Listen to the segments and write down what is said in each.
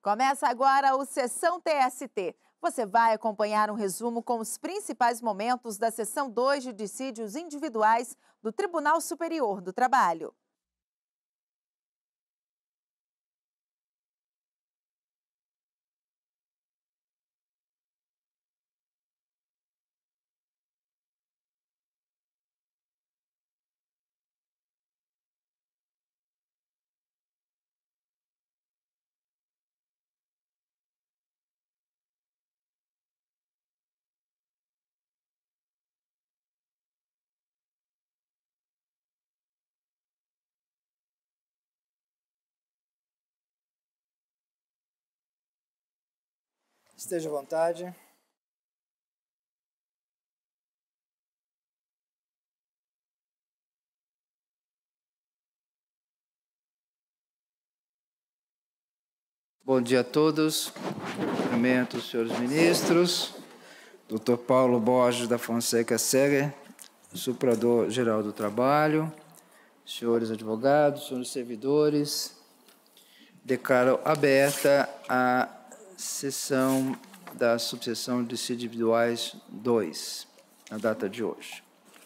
Começa agora o Sessão TST. Você vai acompanhar um resumo com os principais momentos da Sessão 2 de dissídios individuais do Tribunal Superior do Trabalho. Esteja à vontade. Bom dia a todos. Cumprimento os senhores ministros, Dr. Paulo Borges da Fonseca Seger, Suprador-Geral do Trabalho, senhores advogados, senhores servidores. Declaro aberta a sessão da subseção de dissídios individuais 2, na data de hoje.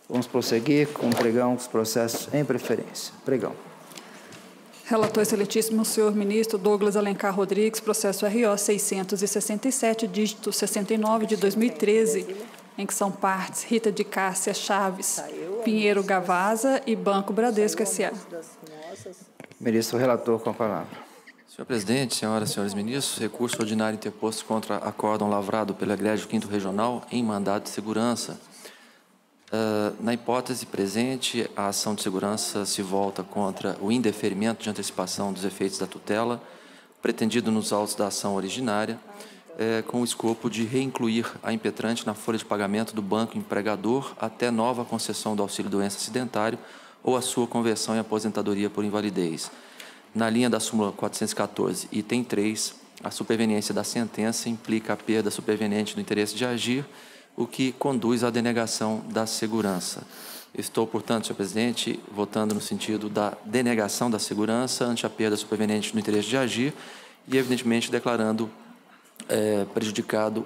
Vamos prosseguir com o pregão dos processos em preferência. Pregão. Relator excelentíssimo, senhor ministro Douglas Alencar Rodrigues, processo RO 667, dígito 69 de 2013, em que são partes Rita de Cássia Chaves, Pinheiro Gavaza e Banco Bradesco S.A. Ministro relator com a palavra. Senhor presidente, senhoras e senhores ministros, recurso ordinário interposto contra acórdão lavrado pelo Egrégio 5º Regional em mandado de segurança. Na hipótese presente, a ação de segurança se volta contra o indeferimento de antecipação dos efeitos da tutela, pretendido nos autos da ação originária, com o escopo de reincluir a impetrante na folha de pagamento do banco empregador até nova concessão do auxílio-doença acidentário ou a sua conversão em aposentadoria por invalidez. Na linha da súmula 414, item 3, a superveniência da sentença implica a perda superveniente do interesse de agir, o que conduz à denegação da segurança. Estou, portanto, senhor presidente, votando no sentido da denegação da segurança ante a perda superveniente do interesse de agir e, evidentemente, declarando prejudicado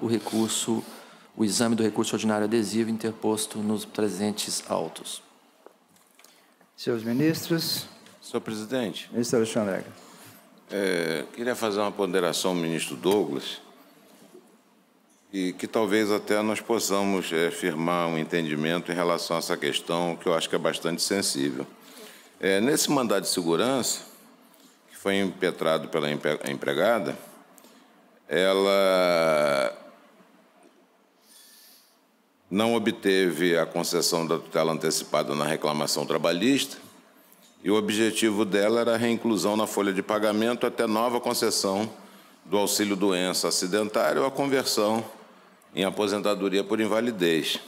o exame do recurso ordinário adesivo interposto nos presentes autos. Senhores ministros. Senhor presidente. Ministro Alexandre Negra. Queria fazer uma ponderação ao ministro Douglas e que talvez até nós possamos firmar um entendimento em relação a essa questão que eu acho que é bastante sensível. Nesse mandado de segurança, que foi impetrado pela empregada, ela não obteve a concessão da tutela antecipada na reclamação trabalhista e o objetivo dela era a reinclusão na folha de pagamento até nova concessão do auxílio-doença acidentário ou a conversão em aposentadoria por invalidez.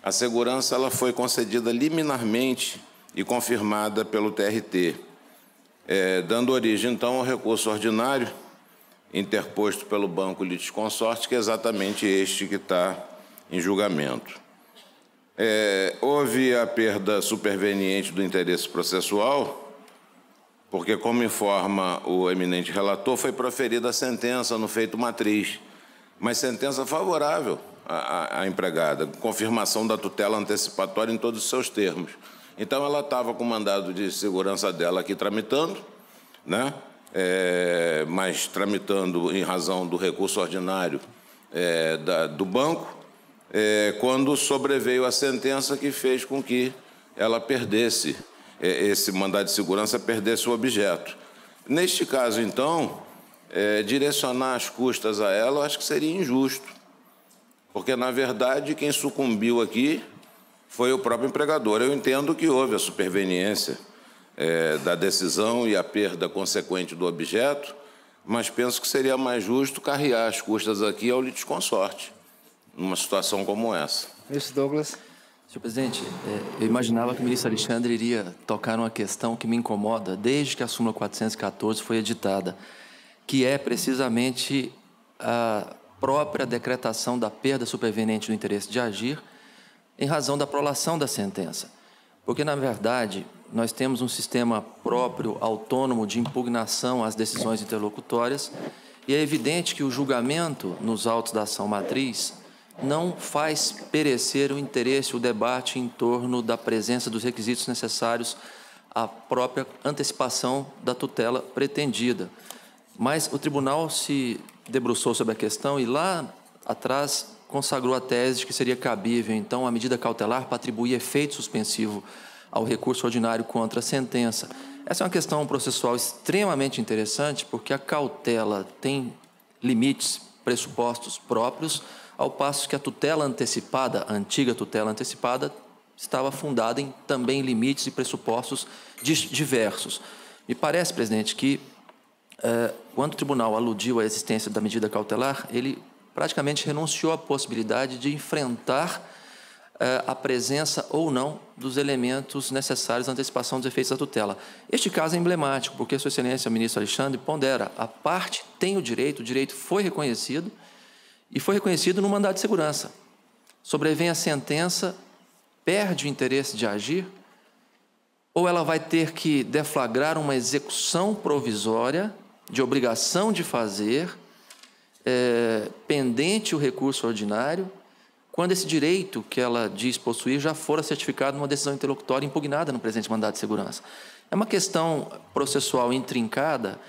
A segurança ela foi concedida liminarmente e confirmada pelo TRT, dando origem, então, ao recurso ordinário interposto pelo Banco Litisconsorte, que é exatamente este que está em julgamento. Houve a perda superveniente do interesse processual, porque, como informa o eminente relator, foi proferida a sentença no feito matriz, mas sentença favorável à empregada, confirmação da tutela antecipatória em todos os seus termos. Então, ela estava com o mandado de segurança dela aqui tramitando, né? Mas tramitando em razão do recurso ordinário do banco, quando sobreveio a sentença que fez com que ela perdesse, esse mandado de segurança perdesse o objeto. Neste caso, então, direcionar as custas a ela, eu acho que seria injusto, porque, na verdade, quem sucumbiu aqui foi o próprio empregador. Eu entendo que houve a superveniência da decisão e a perda consequente do objeto, mas penso que seria mais justo carrear as custas aqui ao litisconsorte, numa situação como essa. Ministro Douglas. Senhor presidente, eu imaginava que o ministro Alexandre iria tocar numa questão que me incomoda desde que a súmula 414 foi editada, que é precisamente a própria decretação da perda superveniente do interesse de agir em razão da prolação da sentença. Porque, na verdade, nós temos um sistema próprio, autônomo, de impugnação às decisões interlocutórias E é evidente que o julgamento nos autos da ação matriz não faz perecer o interesse, o debate em torno da presença dos requisitos necessários à própria antecipação da tutela pretendida. Mas o tribunal se debruçou sobre a questão e lá atrás consagrou a tese de que seria cabível, então, a medida cautelar para atribuir efeito suspensivo ao recurso ordinário contra a sentença. Essa é uma questão processual extremamente interessante, porque a cautela tem limites, pressupostos próprios, ao passo que a tutela antecipada, a antiga tutela antecipada, estava fundada em também limites e pressupostos diversos. Me parece, presidente, que quando o tribunal aludiu à existência da medida cautelar, ele praticamente renunciou à possibilidade de enfrentar a presença ou não dos elementos necessários à antecipação dos efeitos da tutela. Este caso é emblemático, porque Sua Excelência, ministro Alexandre, pondera, a parte tem o direito foi reconhecido, e foi reconhecido no mandado de segurança. Sobrevém a sentença, perde o interesse de agir, ou ela vai ter que deflagrar uma execução provisória de obrigação de fazer, pendente o recurso ordinário, quando esse direito que ela diz possuir já fora certificado numa decisão interlocutória impugnada no presente mandado de segurança. É uma questão processual intrincada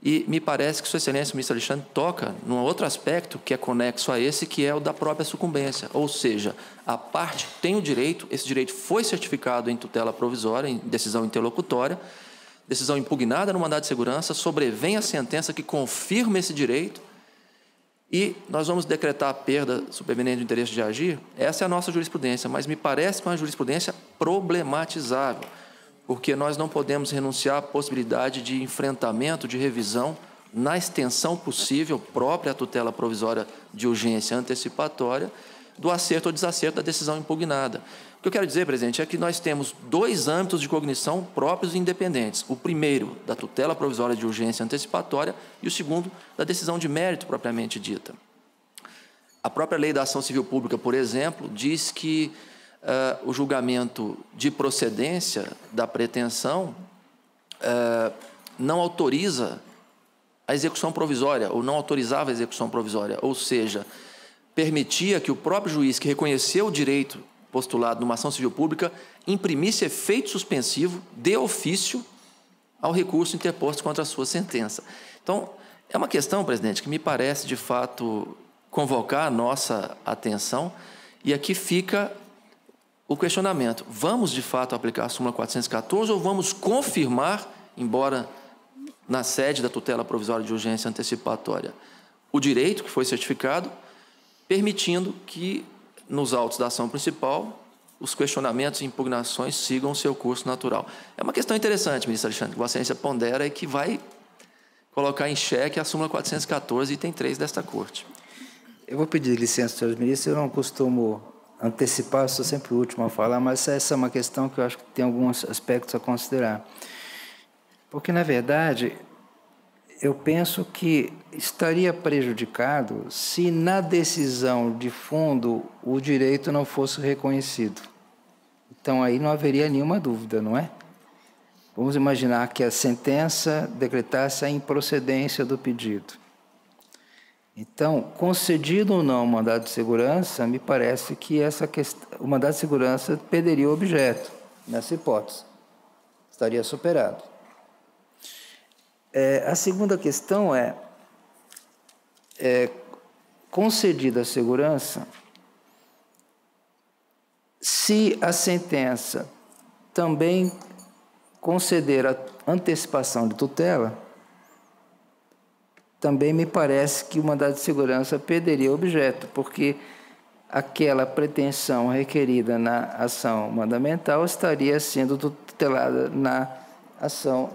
e me parece que Sua Excelência, o ministro Alexandre, toca num outro aspecto que é conexo a esse, que é o da própria sucumbência. Ou seja, a parte tem o direito, esse direito foi certificado em tutela provisória, em decisão interlocutória, decisão impugnada no mandado de segurança, sobrevém a sentença que confirma esse direito, e nós vamos decretar a perda superveniente do interesse de agir. Essa é a nossa jurisprudência, mas me parece que é uma jurisprudência problematizável, porque nós não podemos renunciar à possibilidade de enfrentamento, de revisão, na extensão possível, própria à tutela provisória de urgência antecipatória, do acerto ou desacerto da decisão impugnada. O que eu quero dizer, presidente, é que nós temos dois âmbitos de cognição próprios e independentes. O primeiro, da tutela provisória de urgência antecipatória, e o segundo, da decisão de mérito propriamente dita. A própria Lei da Ação Civil Pública, por exemplo, diz que o julgamento de procedência da pretensão não autoriza a execução provisória, ou não autorizava a execução provisória, ou seja, permitia que o próprio juiz que reconheceu o direito postulado numa ação civil pública imprimisse efeito suspensivo de ofício ao recurso interposto contra a sua sentença. Então, é uma questão, presidente, que me parece, de fato, convocar a nossa atenção, e aqui fica o questionamento: vamos, de fato, aplicar a súmula 414 ou vamos confirmar, embora na sede da tutela provisória de urgência antecipatória, o direito que foi certificado, permitindo que, nos autos da ação principal, os questionamentos e impugnações sigam o seu curso natural? É uma questão interessante, ministro Alexandre, que Vossa Excelência pondera e que vai colocar em xeque a súmula 414, item 3 desta Corte. Eu vou pedir licença, senhores ministros, eu não costumo antecipar, eu sou sempre o último a falar, mas essa é uma questão que eu acho que tem alguns aspectos a considerar. Porque, na verdade, eu penso que estaria prejudicado se na decisão de fundo o direito não fosse reconhecido. Então, aí não haveria nenhuma dúvida, não é? Vamos imaginar que a sentença decretasse a improcedência do pedido. Então, concedido ou não o mandado de segurança, me parece que o mandado de segurança perderia o objeto, nessa hipótese. Estaria superado. A segunda questão é concedida a segurança, se a sentença também conceder a antecipação de tutela, também me parece que o mandado de segurança perderia objeto, porque aquela pretensão requerida na ação mandamental estaria sendo tutelada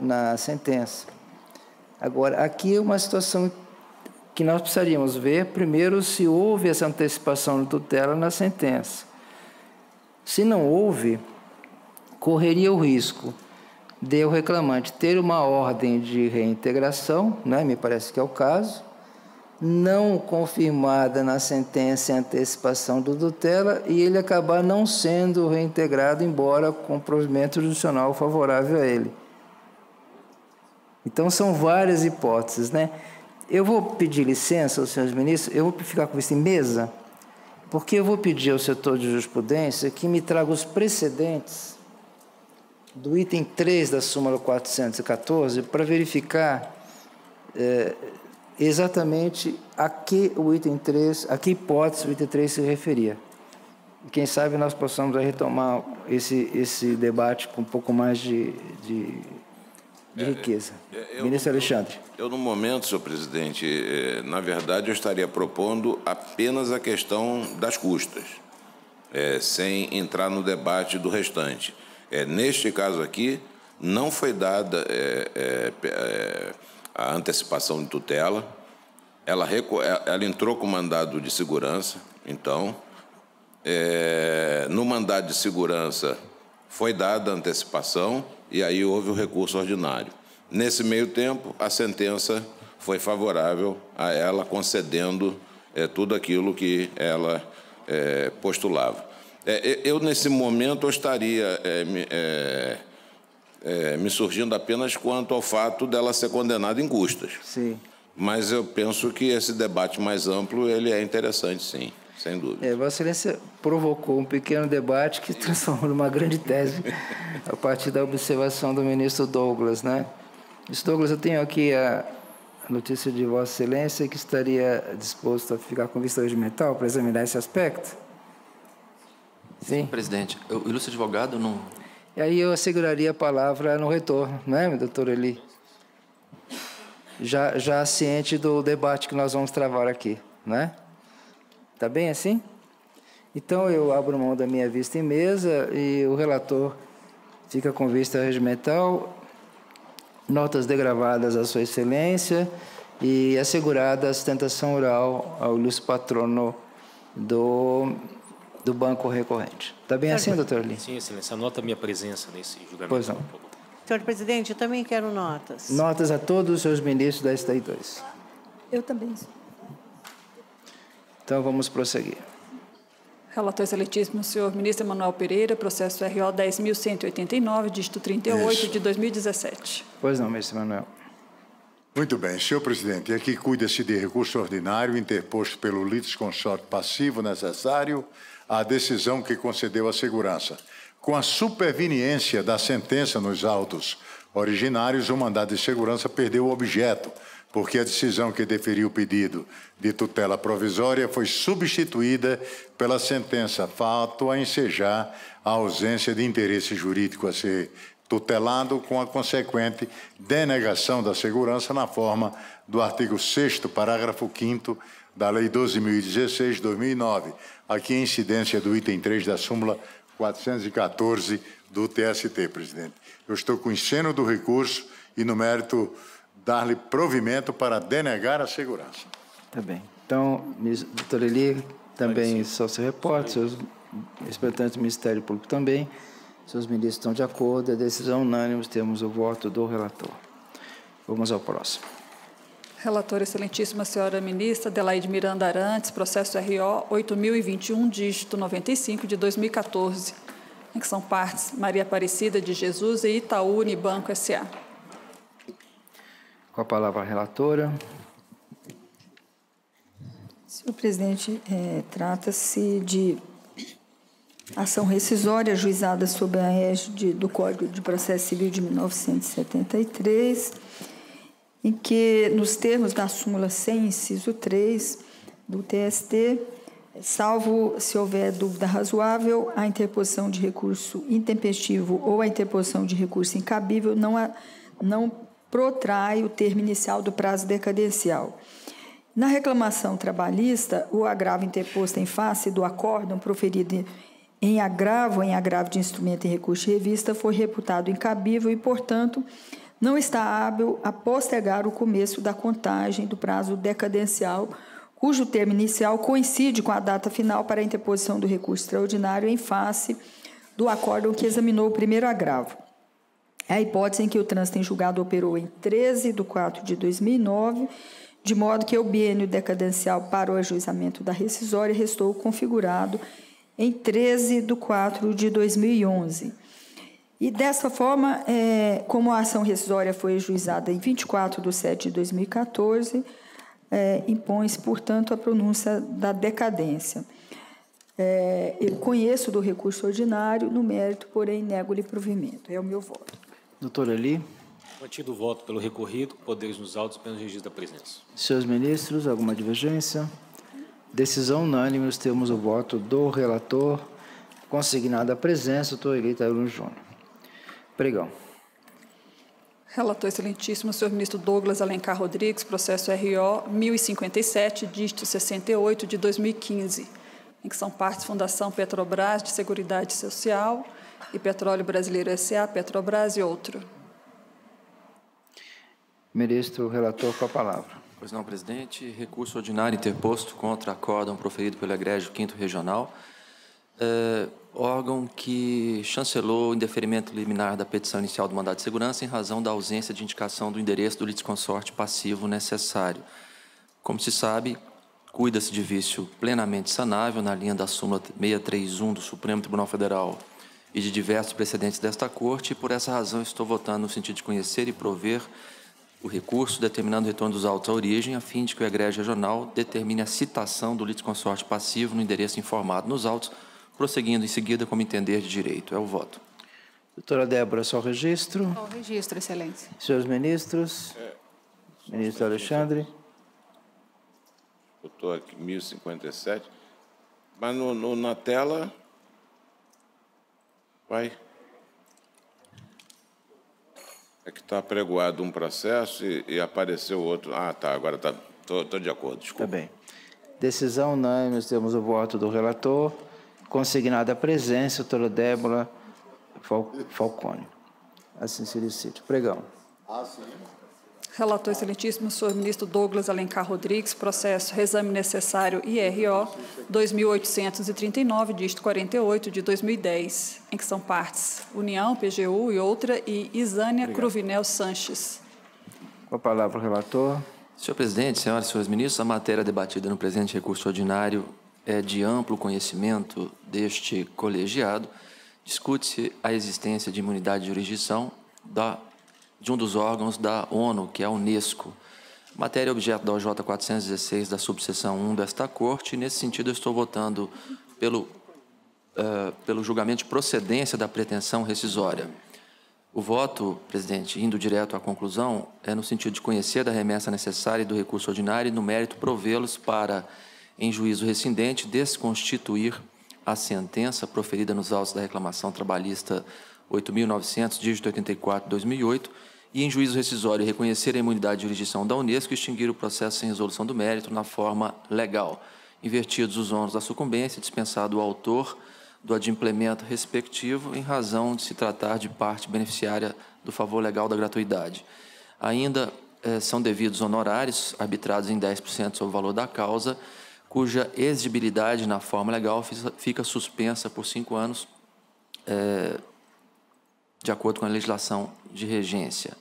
na sentença. Agora, aqui é uma situação que nós precisaríamos ver, primeiro, se houve essa antecipação de tutela na sentença. Se não houve, correria o risco de o reclamante ter uma ordem de reintegração, né, me parece que é o caso, não confirmada na sentença em antecipação do tutela, e ele acabar não sendo reintegrado, embora com provimento judicional favorável a ele. Então, são várias hipóteses, né? Eu vou pedir licença aos senhores ministros, eu vou ficar com isso em mesa, porque eu vou pedir ao setor de jurisprudência que me traga os precedentes do item 3 da súmula 414 para verificar exatamente a que o item 3, a que hipótese o item 3 se referia. E quem sabe nós possamos retomar esse debate com um pouco mais de riqueza. Ministro Alexandre. Eu, no momento, senhor presidente, na verdade, eu estaria propondo apenas a questão das custas, sem entrar no debate do restante. Neste caso aqui, não foi dada a antecipação de tutela, ela entrou com mandado de segurança, então, no mandado de segurança foi dada a antecipação e aí houve o recurso ordinário. Nesse meio tempo, a sentença foi favorável a ela, concedendo tudo aquilo que ela postulava. Eu, nesse momento, eu estaria me surgindo apenas quanto ao fato dela ser condenada em custas. Sim. Mas eu penso que esse debate mais amplo ele é interessante, sim, sem dúvida. Vossa Excelência provocou um pequeno debate que transformou numa grande tese a partir da observação do ministro Douglas, né? Ministro Douglas, eu tenho aqui a notícia de Vossa Excelência que estaria disposto a ficar com vista regimental para examinar esse aspecto. Sim. Presidente, o ilustre advogado não... E aí eu asseguraria a palavra no retorno, não é, doutor Eli? Já ciente do debate que nós vamos travar aqui, não é? Está bem assim? Então, eu abro mão da minha vista em mesa e o relator fica com vista regimental, notas degravadas à Sua Excelência e assegurada a sustentação oral ao ilustre patrono do Banco Recorrente. Está bem assim, doutor Eli? Sim, Excelência. Anota a minha presença nesse julgamento. Pois não. Senhor presidente, eu também quero notas. Notas a todos os seus ministros da STI 2. Eu também. Então, vamos prosseguir. Relator excelentíssimo, senhor ministro Emanuel Pereira, processo RO 10.189, dígito 38, de 2017. Pois não, ministro Emanuel. Muito bem, senhor presidente. Aqui cuida-se de recurso ordinário interposto pelo litisconsorte passivo necessário à decisão que concedeu a segurança. Com a superveniência da sentença nos autos originários, o mandado de segurança perdeu o objeto, porque a decisão que deferiu o pedido de tutela provisória foi substituída pela sentença, fato a ensejar a ausência de interesse jurídico a ser tutelado, com a consequente denegação da segurança na forma do artigo 6º, parágrafo 5º da Lei 12.016/2009, aqui em incidência do item 3 da súmula 414 do TST, presidente. Eu estou conhecendo do recurso e, no mérito, dar-lhe provimento para denegar a segurança. Tá bem. Então, doutor Eli, também só se reporte, seus representantes do Ministério Público também, seus ministros estão de acordo, a decisão unânime, temos o voto do relator. Vamos ao próximo. Relatora excelentíssima senhora ministra Adelaide Miranda Arantes, processo RO 8.021, dígito 95, de 2014, em que são partes Maria Aparecida de Jesus e Itaú Unibanco S.A. Com a palavra a relatora. Senhor presidente, trata-se de ação rescisória ajuizada sob a égide do Código de Processo Civil de 1973, em que, nos termos da súmula 100, inciso 3 do TST, salvo se houver dúvida razoável, a interposição de recurso intempestivo ou a interposição de recurso incabível não protrai o termo inicial do prazo decadencial. Na reclamação trabalhista, o agravo interposto em face do acórdão proferido em agravo de instrumento em recurso de revista foi reputado incabível e, portanto, não está hábil a postergar o começo da contagem do prazo decadencial, cujo termo inicial coincide com a data final para a interposição do recurso extraordinário em face do acórdão que examinou o primeiro agravo. É a hipótese em que o trânsito em julgado operou em 13/4/2009, de modo que o biênio decadencial para o ajuizamento da rescisória restou configurado em 13/4/2011. E, dessa forma, como a ação rescisória foi ajuizada em 24/7/2014, impõe-se, portanto, a pronúncia da decadência. Eu conheço do recurso ordinário, no mérito, porém, nego-lhe provimento. É o meu voto. Doutora Eli. Mantido o voto pelo recorrido, poderes nos autos, apenas registro da presença. Senhores ministros, alguma divergência? Decisão unânime, nós temos o voto do relator, consignada a presença, doutor Eli Taylor Júnior. Pregão. Relator excelentíssimo, senhor ministro Douglas Alencar Rodrigues, processo RO 1057, dígito 68, de 2015, em que são partes Fundação Petrobras de Seguridade Social e Petróleo Brasileiro S.A., Petrobras e outro. Ministro relator, com a palavra. Pois não, presidente. Recurso ordinário interposto contra acórdão proferido pelo Egrégio 5º Regional, órgão que chancelou o indeferimento liminar da petição inicial do mandado de segurança em razão da ausência de indicação do endereço do litisconsorte passivo necessário. Como se sabe, cuida-se de vício plenamente sanável na linha da súmula 631 do Supremo Tribunal Federal e de diversos precedentes desta Corte, e por essa razão estou votando no sentido de conhecer e prover o recurso, determinando o retorno dos autos à origem, a fim de que o Egrégio Regional determine a citação do litisconsorte passivo no endereço informado nos autos, prosseguindo em seguida como entender de direito. É o voto. Doutora Débora, só o registro. Só o registro, excelência. Senhores ministros. Ministro Alexandre. Eu estou aqui, 1057. Mas na tela... Vai... É que está apregoado um processo e apareceu outro. Ah, tá, agora tá. Estou de acordo, desculpa. Tá bem. Decisão unânime, nós temos o voto do relator, consignada a presença, doutora Débora Falcone. Assim se licite. Pregão. Sim. Relator excelentíssimo, senhor ministro Douglas Alencar Rodrigues, processo reexame necessário IRO 2839, dígito 48, de 2010, em que são partes União, PGU e outra, e Isânia Cruvinel Sanches. Com a palavra o relator. Senhor presidente, senhoras e senhores ministros, a matéria debatida no presente recurso ordinário é de amplo conhecimento deste colegiado. Discute-se a existência de imunidade de jurisdição de um dos órgãos da ONU, que é a Unesco. Matéria objeto da OJ 416, da subseção 1 desta Corte, e, nesse sentido, eu estou votando pelo julgamento de procedência da pretensão rescisória. O voto, presidente, indo direto à conclusão, é no sentido de conhecer da remessa necessária e do recurso ordinário e, no mérito, provê-los para, em juízo rescindente, desconstituir a sentença proferida nos autos da reclamação trabalhista 8.900, dígito 84, 2008, e, em juízo rescisório, reconhecer a imunidade de jurisdição da Unesco e extinguir o processo sem resolução do mérito na forma legal, invertidos os ônus da sucumbência, dispensado o autor do adimplemento respectivo em razão de se tratar de parte beneficiária do favor legal da gratuidade. Ainda são devidos honorários arbitrados em 10% sobre o valor da causa, cuja exigibilidade na forma legal fica suspensa por 5 anos, de acordo com a legislação de regência.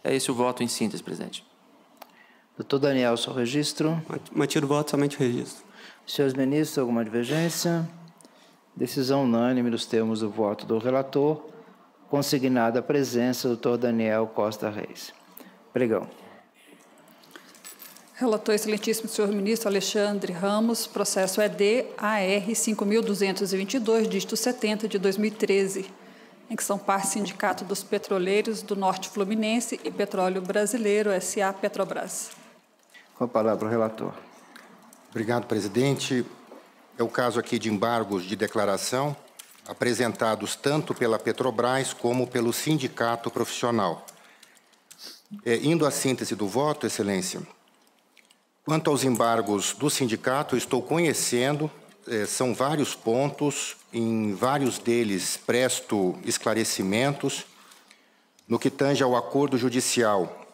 É esse o voto em síntese, presidente. Doutor Daniel, só o registro. Mantido o voto, somente o registro. Senhores ministros, alguma divergência? Decisão unânime, nos termos do voto do relator, consignada a presença do doutor Daniel Costa Reis. Pregão. Relator excelentíssimo senhor ministro Alexandre Ramos, processo ED-AR 5.222, dígito 70, de 2013, em que são partes Sindicato dos Petroleiros do Norte Fluminense e Petróleo Brasileiro, S.A. Petrobras. Com a palavra o relator. Obrigado, presidente. É o caso aqui de embargos de declaração apresentados tanto pela Petrobras como pelo sindicato profissional. Indo à síntese do voto, excelência, quanto aos embargos do sindicato, eu estou conhecendo, são vários pontos, em vários deles presto esclarecimentos. No que tange ao acordo judicial,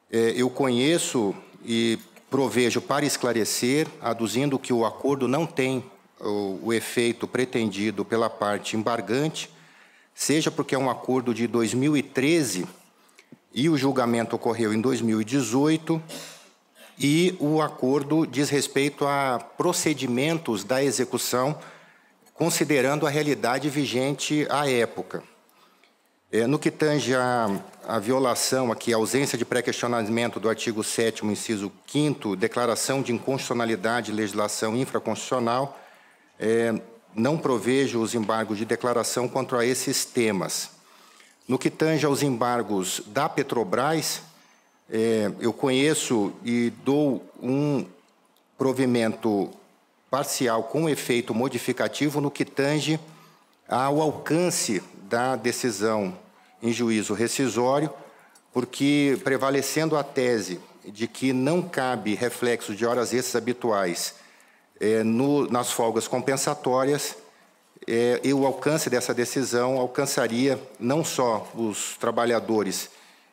eu conheço e provejo para esclarecer, aduzindo que o acordo não tem o efeito pretendido pela parte embargante, seja porque é um acordo de 2013 e o julgamento ocorreu em 2018, e o acordo diz respeito a procedimentos da execução, considerando a realidade vigente à época. No que tange a violação, aqui, a ausência de pré-questionamento do artigo 7º, inciso 5º, declaração de inconstitucionalidade de legislação infraconstitucional, não provejo os embargos de declaração contra esses temas. No que tange aos embargos da Petrobras, eu conheço e dou um provimento parcial com efeito modificativo no que tange ao alcance da decisão em juízo rescisório, porque prevalecendo a tese de que não cabe reflexo de horas extras habituais nas folgas compensatórias, e o alcance dessa decisão alcançaria não só os trabalhadores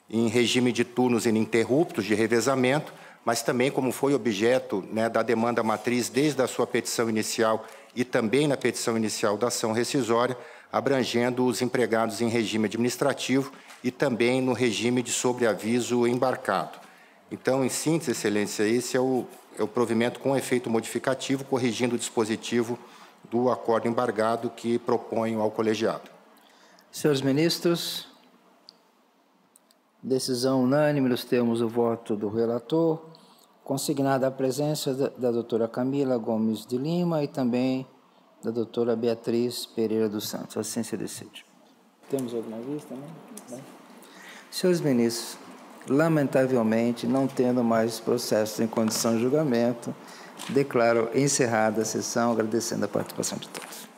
em regime de turnos ininterruptos de revezamento, mas também, como foi objeto da demanda matriz desde a sua petição inicial e também na petição inicial da ação rescisória, abrangendo os empregados em regime administrativo e também no regime de sobreaviso embarcado. Então, em síntese, Excelência, esse é o provimento com efeito modificativo, corrigindo o dispositivo do acordo embargado que proponho ao colegiado. Senhores ministros, decisão unânime nos termos do voto do relator, consignada a presença da doutora Camila Gomes de Lima e também da doutora Beatriz Pereira dos Santos. Assim se decide. Temos alguma vista, não? Senhores ministros, lamentavelmente, não tendo mais processos em condição de julgamento, declaro encerrada a sessão, agradecendo a participação de todos.